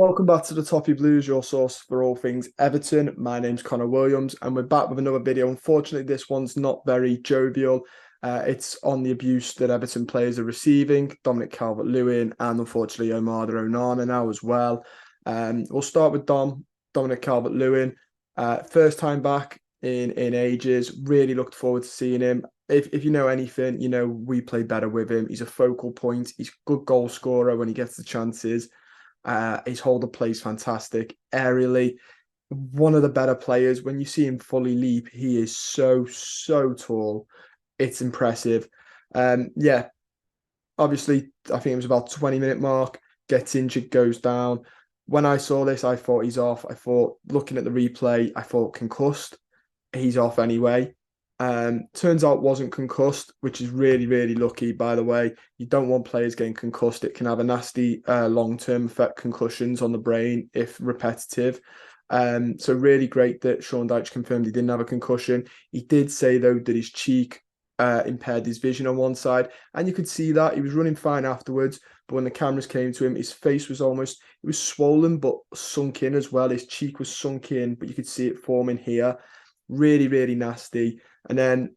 Welcome back to the Toffee Blues, your source for all things Everton. My name's Connor Williams, and we're back with another video. Unfortunately, this one's not very jovial. It's on the abuse that Everton players are receiving, Dominic Calvert-Lewin, and unfortunately Amadou Onana now as well. We'll start with Dominic Calvert-Lewin. First time back in ages. Really looked forward to seeing him. If you know anything, you know we play better with him. He's a focal point. He's a good goal scorer when he gets the chances. His hold of play is fantastic. Aerially, one of the better players. When you see him fully leap, he is so tall. It's impressive. Yeah, obviously, I think it was about 20-minute mark. Gets injured, goes down. When I saw this, I thought he's off. I thought, looking at the replay, I thought concussed. He's off anyway. Turns out wasn't concussed, which is really lucky, by the way. You don't want players getting concussed. It can have a nasty long-term effect, concussions on the brain if repetitive. So really great that Sean Dyche confirmed he didn't have a concussion. He did say, though, that his cheek impaired his vision on one side, and you could see that. He was running fine afterwards, but when the cameras came to him, his face was almost, it was swollen, but sunk in as well. His cheek was sunk in, but you could see it forming here. Really nasty. And then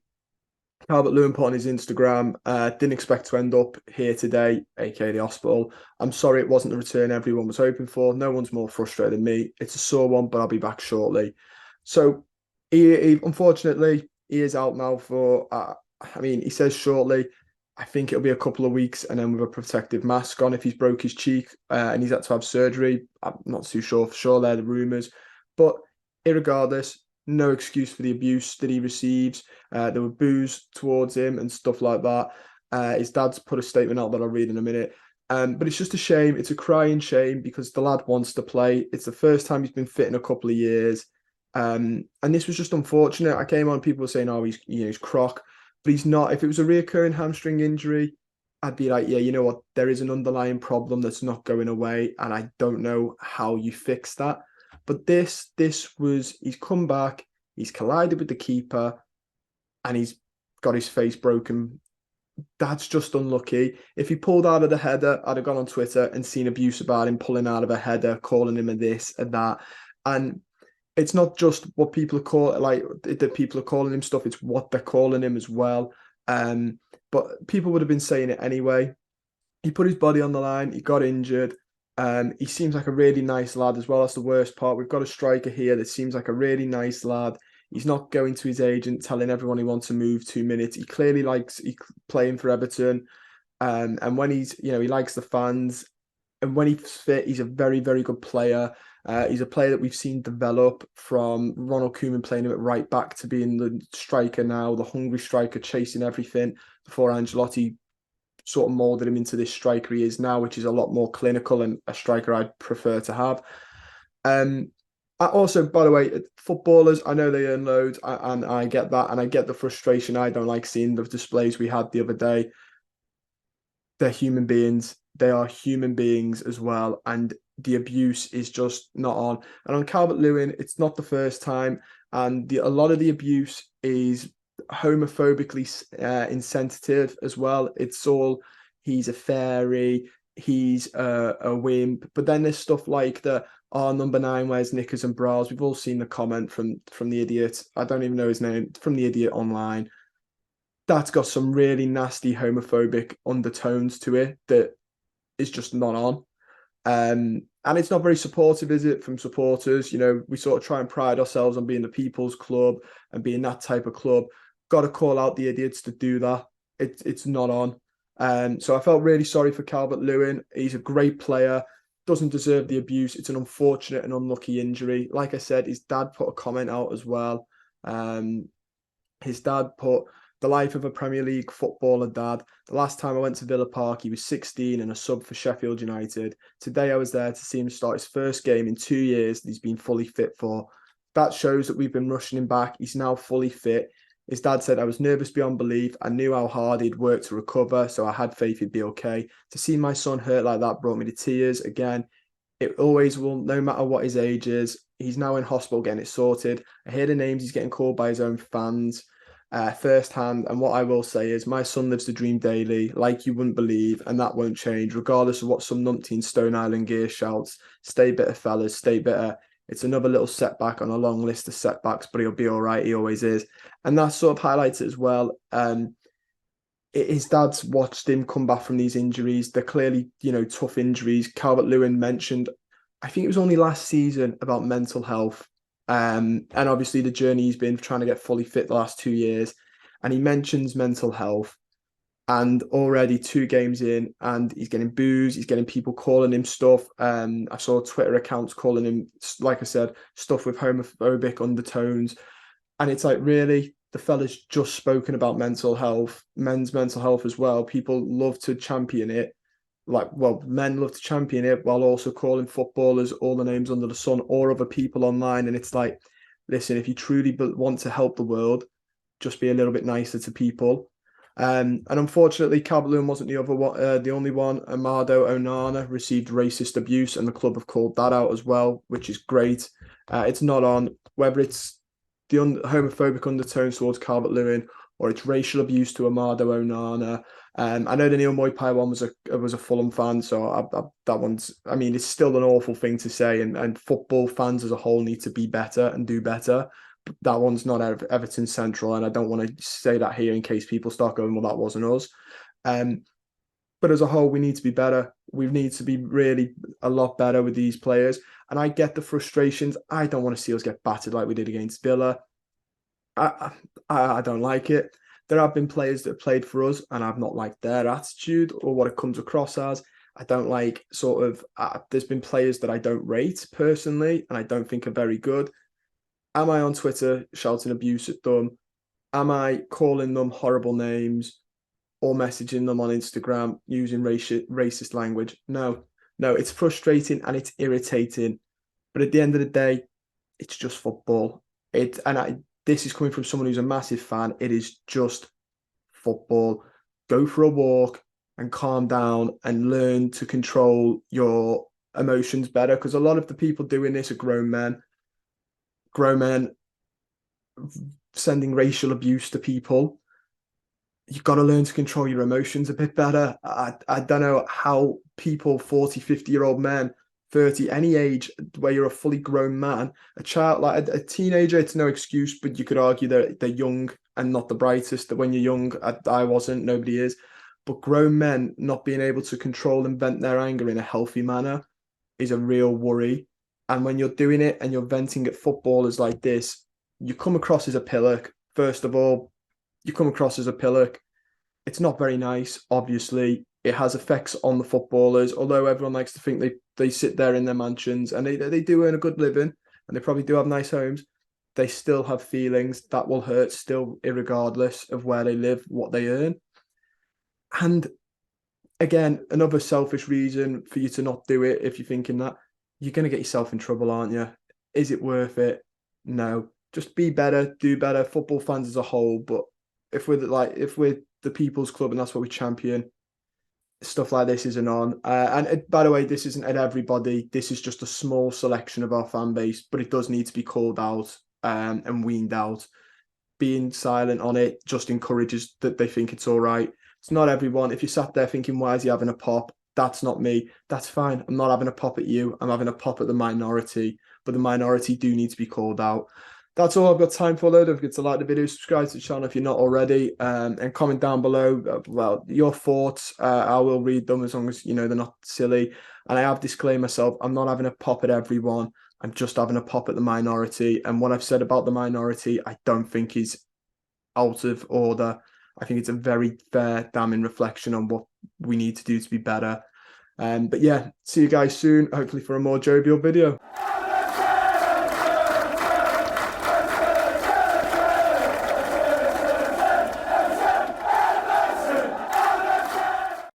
Calvert-Lewin put on his Instagram, didn't expect to end up here today, aka the hospital. I'm sorry it wasn't the return everyone was hoping for. No one's more frustrated than me. It's a sore one, but I'll be back shortly. So he unfortunately, he is out now for, he says shortly. I think it'll be a couple of weeks, and then with a protective mask on if he's broke his cheek and he's had to have surgery. I'm not too sure for sure, they're the rumours. But irregardless, no excuse for the abuse that he receives. There were boos towards him and stuff like that. His dad's put a statement out that I'll read in a minute. But it's just a shame. It's a crying shame because the lad wants to play. It's the first time he's been fit in a couple of years. And this was just unfortunate. I came on, people were saying, oh, he's crock. But he's not. If it was a reoccurring hamstring injury, I'd be like, yeah, you know what? There is an underlying problem that's not going away. And I don't know how you fix that. But this was, he's come back, he's collided with the keeper, and he's got his face broken. That's just unlucky. If he pulled out of the header, I'd have gone on Twitter and seen abuse about him pulling out of a header, calling him a this and that. And it's not just what people are calling, like that people are calling him stuff, it's what they're calling him as well. But people would have been saying it anyway. He put his body on the line, he got injured. He seems like a really nice lad as well. That's the worst part. We've got a striker here that seems like a really nice lad. He's not going to his agent telling everyone he wants to move 2 minutes. He clearly likes playing for Everton. And when he likes the fans. And when he's fit, he's a very good player. He's a player that we've seen develop from Ronald Koeman playing him at right back to being the striker now, the hungry striker chasing everything before Ancelotti sort of molded him into this striker he is now, which is a lot more clinical and a striker I'd prefer to have. I also, by the way, footballers, I know they earn loads, and I get that, and I get the frustration. I don't like seeing the displays we had the other day. They're human beings. They are human beings as well, and the abuse is just not on. And on Calvert-Lewin, it's not the first time, and a lot of the abuse is homophobically insensitive as well. It's all, he's a fairy, he's a wimp. But then there's stuff like number 9 wears knickers and bras. We've all seen the comment from the idiot. I don't even know his name, from the idiot online. That's got some really nasty homophobic undertones to it that is just not on. And it's not very supportive, is it, from supporters? You know, we sort of try and pride ourselves on being the people's club and being that type of club. Got to call out the idiots to do that. It's not on. So I felt really sorry for Calvert-Lewin. He's a great player, doesn't deserve the abuse. It's an unfortunate and unlucky injury. Like I said, his dad put a comment out as well. His dad put, the life of a Premier League footballer dad. The last time I went to Villa Park, he was 16 and a sub for Sheffield United. Today I was there to see him start his first game in 2 years that he's been fully fit for. That shows that we've been rushing him back. He's now fully fit. His dad said, I was nervous beyond belief. I knew how hard he'd worked to recover, so I had faith he'd be okay. To see my son hurt like that brought me to tears. Again, it always will, no matter what his age is. He's now in hospital getting it sorted. I hear the names he's getting called by his own fans. firsthand. And what I will say is my son lives the dream daily, like you wouldn't believe, and that won't change, regardless of what some numpty in Stone Island gear shouts. Stay bitter, fellas, stay bitter. It's another little setback on a long list of setbacks, but he'll be all right. He always is. And that sort of highlights it as well. His dad's watched him come back from these injuries. They're clearly, tough injuries. Calvert-Lewin mentioned, I think it was only last season, about mental health. And obviously the journey he's been trying to get fully fit the last 2 years. And he mentions mental health. And already 2 games in, and he's getting boos. He's getting people calling him stuff. I saw Twitter accounts calling him, like I said, stuff with homophobic undertones. And it's like, really? The fella's just spoken about mental health, men's mental health as well. People love to champion it. Men love to champion it while also calling footballers all the names under the sun or other people online. And it's like, listen, if you truly want to help the world, just be a little bit nicer to people. And unfortunately, Calvert-Lewin wasn't the only one. Amadou Onana received racist abuse, and the club have called that out as well, which is great. It's not on, whether it's the homophobic undertones towards Calvert-Lewin or it's racial abuse to Amadou Onana. I know the Neil Moipai one was a Fulham fan, so that one's, I mean, it's still an awful thing to say, and football fans as a whole need to be better and do better. But that one's not Everton Central, and I don't want to say that here in case people start going, well, that wasn't us. But as a whole, we need to be better. We need to be really a lot better with these players. And I get the frustrations. I don't want to see us get battered like we did against Villa. I don't like it. There have been players that have played for us, and I've not liked their attitude or what it comes across as. I don't like there's been players that I don't rate personally, and I don't think are very good. Am I on Twitter shouting abuse at them? Am I calling them horrible names or messaging them on Instagram using racist language? No, it's frustrating and it's irritating. But at the end of the day, it's just football. This is coming from someone who's a massive fan. It is just football. Go for a walk and calm down and learn to control your emotions better, because a lot of the people doing this are grown men sending racial abuse to people. You've got to learn to control your emotions a bit better. I don't know how people, 40, 50-year-old men, 30, any age where you're a fully grown man, a child, like a teenager, it's no excuse, but you could argue that they're young and not the brightest. That when you're young, I wasn't, nobody is. But grown men not being able to control and vent their anger in a healthy manner is a real worry. And when you're doing it and you're venting at footballers like this, you come across as a pillock. First of all, you come across as a pillock. It's not very nice, obviously. It has effects on the footballers, although everyone likes to think they sit there in their mansions and they do earn a good living and they probably do have nice homes. They still have feelings that will hurt still, irregardless of where they live, what they earn. And again, another selfish reason for you to not do it, if you're thinking that, you're going to get yourself in trouble, aren't you? Is it worth it? No. Just be better, do better, football fans as a whole. But if we're the people's club and that's what we champion, stuff like this isn't on. By the way, this isn't at everybody. This is just a small selection of our fan base, but it does need to be called out and weaned out. Being silent on it just encourages that they think it's all right. It's not everyone. If you sat there thinking, why is he having a pop? That's not me. That's fine. I'm not having a pop at you. I'm having a pop at the minority, but the minority do need to be called out. That's all I've got time for, though. Don't forget to like the video, subscribe to the channel if you're not already, and comment down below, your thoughts. I will read them as long as, they're not silly. And I have disclaimed myself, I'm not having a pop at everyone. I'm just having a pop at the minority. And what I've said about the minority, I don't think is out of order. I think it's a very fair, damning reflection on what we need to do to be better. But yeah, see you guys soon, hopefully for a more jovial video.